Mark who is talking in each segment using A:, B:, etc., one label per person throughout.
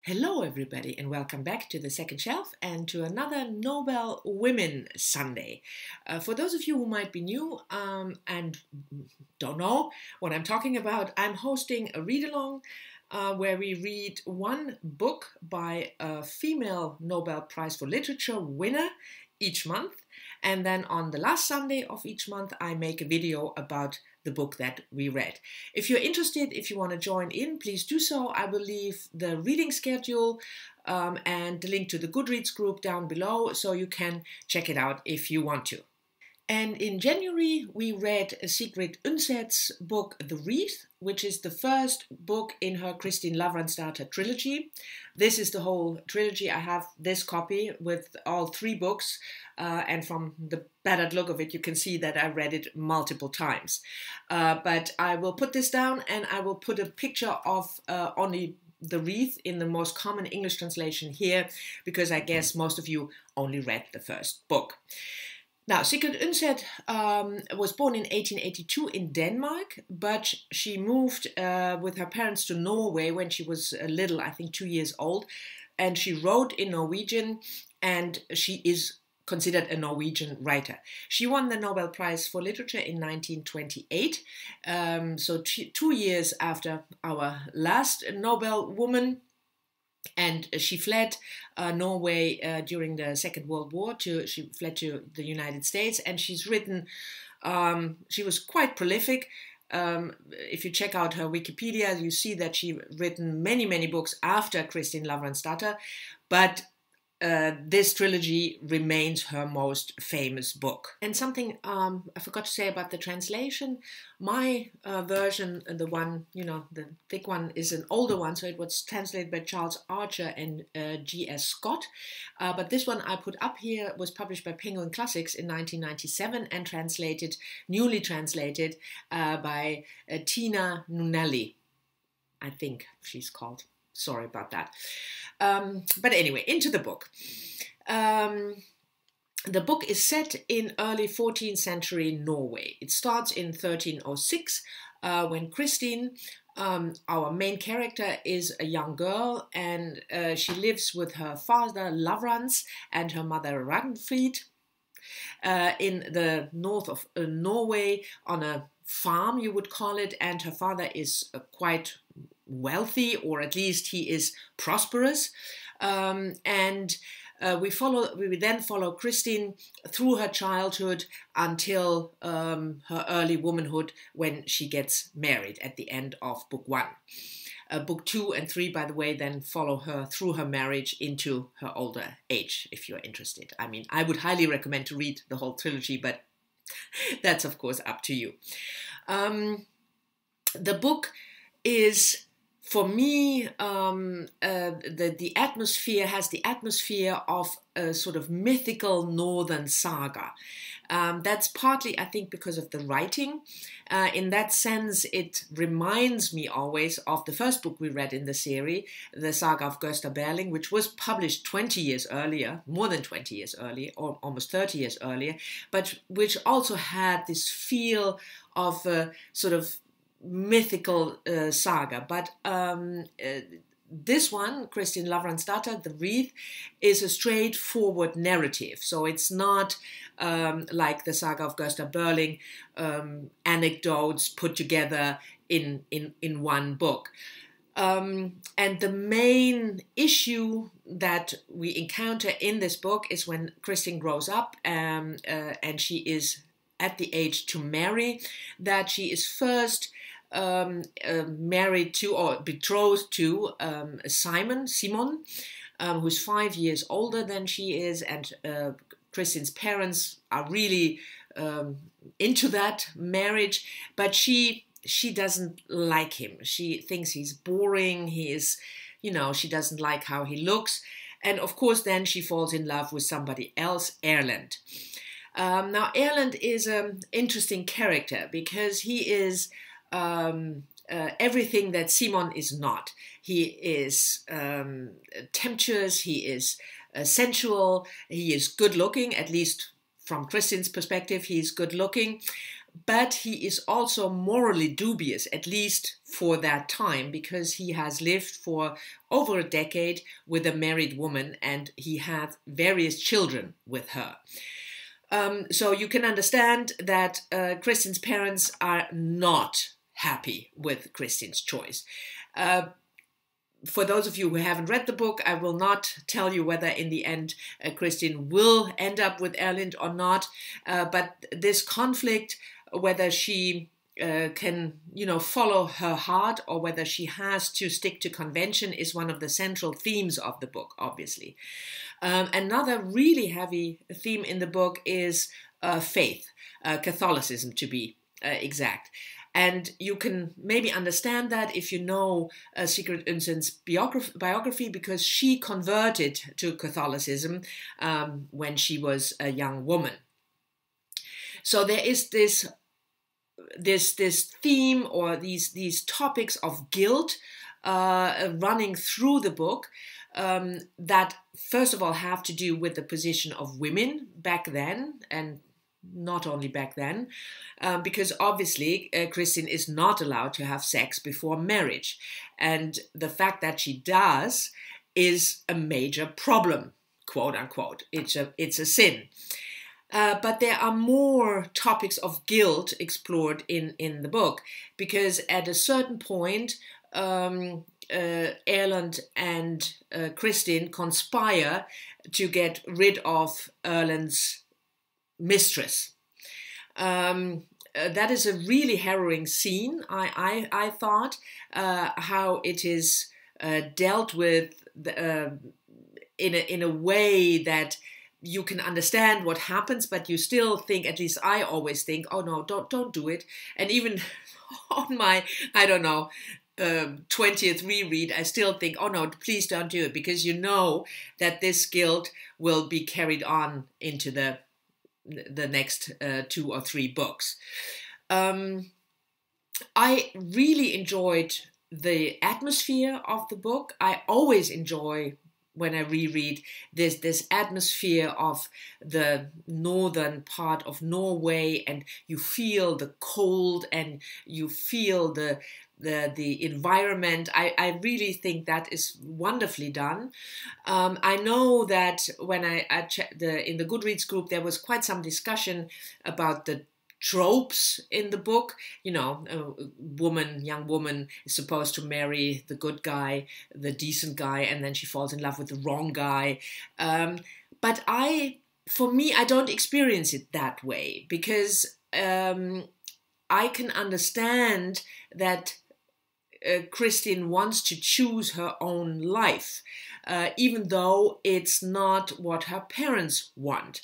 A: Hello everybody and welcome back to the Second Shelf and to another Nobel Women Sunday. For those of you who might be new and don't know what I'm talking about, I'm hosting a read-along where we read one book by a female Nobel Prize for Literature winner each month, and then on the last Sunday of each month I make a video about the book that we read. If you're interested, if you want to join in, please do so. I will leave the reading schedule and the link to the Goodreads group down below so you can check it out if you want to. And in January, we read Sigrid Undset's book, The Wreath, which is the first book in her Kristin Lavransdatter trilogy. This is the whole trilogy. I have this copy with all three books, and from the battered look of it, you can see that I read it multiple times. But I will put this down and I will put a picture of only The Wreath in the most common English translation here, because I guess most of you only read the first book. Now, Sigrid Undset was born in 1882 in Denmark, but she moved with her parents to Norway when she was little, I think 2 years old, and she wrote in Norwegian, and she is considered a Norwegian writer. She won the Nobel Prize for Literature in 1928, so 2 years after our last Nobel woman. And she fled Norway during the Second World War. She fled to the United States, and she's written. She was quite prolific. If you check out her Wikipedia, you see that she's written many books after Kristin Lavransdatter, but this trilogy remains her most famous book. And something I forgot to say about the translation. My version, the one, the thick one, is an older one, so it was translated by Charles Archer and G.S. Scott. But this one I put up here was published by Penguin Classics in 1997 and newly translated by Tina Nunelli, I think she's called. Sorry about that. But anyway, into the book. The book is set in early 14th century Norway. It starts in 1306 when Kristin, our main character, is a young girl, and she lives with her father Lavrans and her mother Ragnfrid in the north of Norway on a farm, you would call it, and her father is quite wealthy, or at least he is prosperous, and we then follow Kristin through her childhood until her early womanhood, when she gets married at the end of book 1. Book 2 and 3, by the way, then follow her through her marriage into her older age, if you're interested. I mean, I would highly recommend to read the whole trilogy, but that's, of course, up to you. The book is, for me, the atmosphere has the atmosphere of a sort of mythical northern saga. That's partly, I think, because of the writing. In that sense, it reminds me always of the first book we read in the series, the Saga of Gösta Berling, which was published 20 years earlier, more than 20 years earlier, or almost 30 years earlier, but which also had this feel of a sort of mythical saga. But this one, Kristin Lavransdatter, The Wreath, is a straightforward narrative. So it's not like the Saga of Gösta Berling, anecdotes put together in one book. And the main issue that we encounter in this book is when Kristin grows up and she is at the age to marry, that she is first married to or betrothed to Simon, who's 5 years older than she is, and Kristin's parents are really into that marriage, but she doesn't like him. She thinks he's boring. He is, she doesn't like how he looks, and of course then she falls in love with somebody else, Erlend. Now Erlend is an interesting character because he is everything that Simon is not. He is tempestuous, he is sensual, he is good looking, at least from Kristin's perspective, he is good looking, But he is also morally dubious, at least for that time, because he has lived for over a decade with a married woman and he had various children with her. So you can understand that Kristin's parents are not happy with Kristin's choice. For those of you who haven't read the book, I will not tell you whether in the end Kristin will end up with Erlend or not. But this conflict, whether she can, follow her heart or whether she has to stick to convention, is one of the central themes of the book, obviously. Another really heavy theme in the book is faith, Catholicism to be exact. And you can maybe understand that if you know Sigrid Undsen's biography, because she converted to Catholicism when she was a young woman. So there is this theme or these topics of guilt running through the book that first of all have to do with the position of women back then, and not only back then, because obviously Kristin is not allowed to have sex before marriage. And the fact that she does is a major problem, quote unquote. It's a sin. But there are more topics of guilt explored in the book, because at a certain point, Erlend and Kristin conspire to get rid of Erlend's mistress. That is a really harrowing scene, I thought, how it is dealt with in a way that you can understand what happens, but you still think, at least I always think, oh no, don't do it. And even on my, 20th reread, I still think, oh no, please don't do it, because you know that this guilt will be carried on into the next 2 or 3 books. I really enjoyed the atmosphere of the book. I always enjoy, when I reread, this atmosphere of the northern part of Norway, and you feel the cold and you feel the environment. I really think that is wonderfully done. I know that when I checked in the Goodreads group, there was quite some discussion about the tropes in the book. A young woman is supposed to marry the good guy, the decent guy, and then she falls in love with the wrong guy. But for me, I don't experience it that way, because I can understand that Kristin wants to choose her own life, even though it's not what her parents want.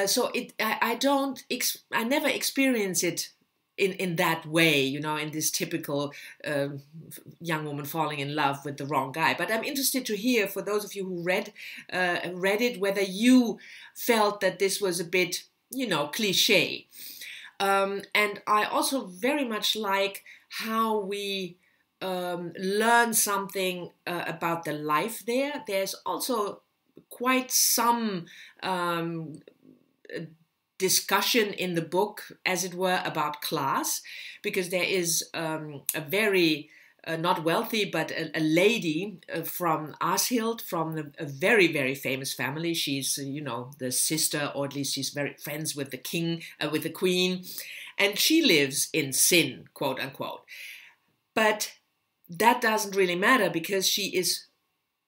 A: So I never experience it in that way, in this typical young woman falling in love with the wrong guy. But I'm interested to hear, for those of you who read it, whether you felt that this was a bit, cliche. And I also very much like how we learn something about the life there. There's also quite some discussion in the book, as it were, about class, because there is a very not wealthy, but a lady from Aashild, from a very, very famous family. She's, the sister, or at least she's very friends with the king, with the queen, and she lives in sin, quote unquote. But that doesn't really matter, because she is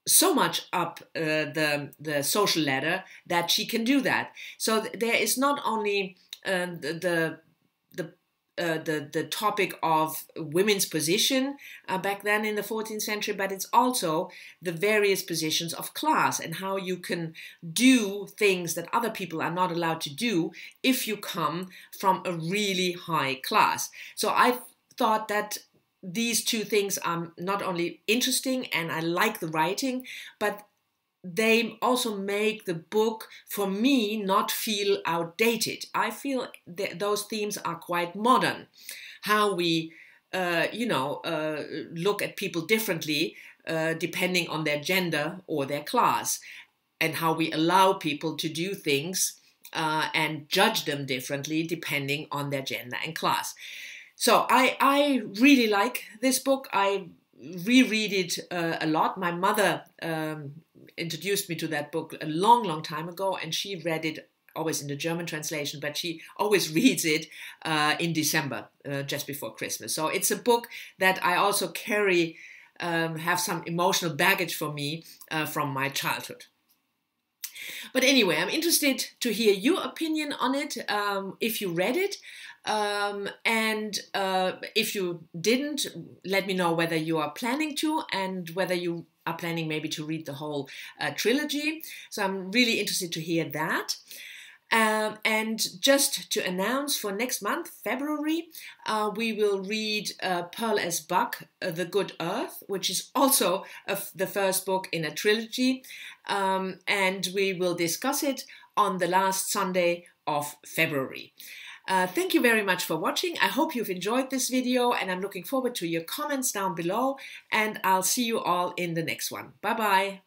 A: so much up the social ladder that she can do that. So there is not only the topic of women's position back then in the 14th century, but it's also the various positions of class and how you can do things that other people are not allowed to do if you come from a really high class. So I thought that these two things are not only interesting, and I like the writing, but they also make the book, for me, not feel outdated. I feel that those themes are quite modern. How we, look at people differently depending on their gender or their class, and how we allow people to do things and judge them differently depending on their gender and class. So I really like this book. I reread it a lot. My mother introduced me to that book a long time ago, and she read it always in the German translation, but she always reads it in December, just before Christmas. So it's a book that I also carry, have some emotional baggage for me from my childhood. But anyway, I'm interested to hear your opinion on it, if you read it. And if you didn't, let me know whether you are planning to, and whether you are planning maybe to read the whole trilogy. So I'm really interested to hear that. And just to announce, for next month, February, we will read Pearl S. Buck, The Good Earth, which is also the first book in a trilogy. And we will discuss it on the last Sunday of February. Thank you very much for watching. I hope you've enjoyed this video, and I'm looking forward to your comments down below, and I'll see you all in the next one. Bye-bye.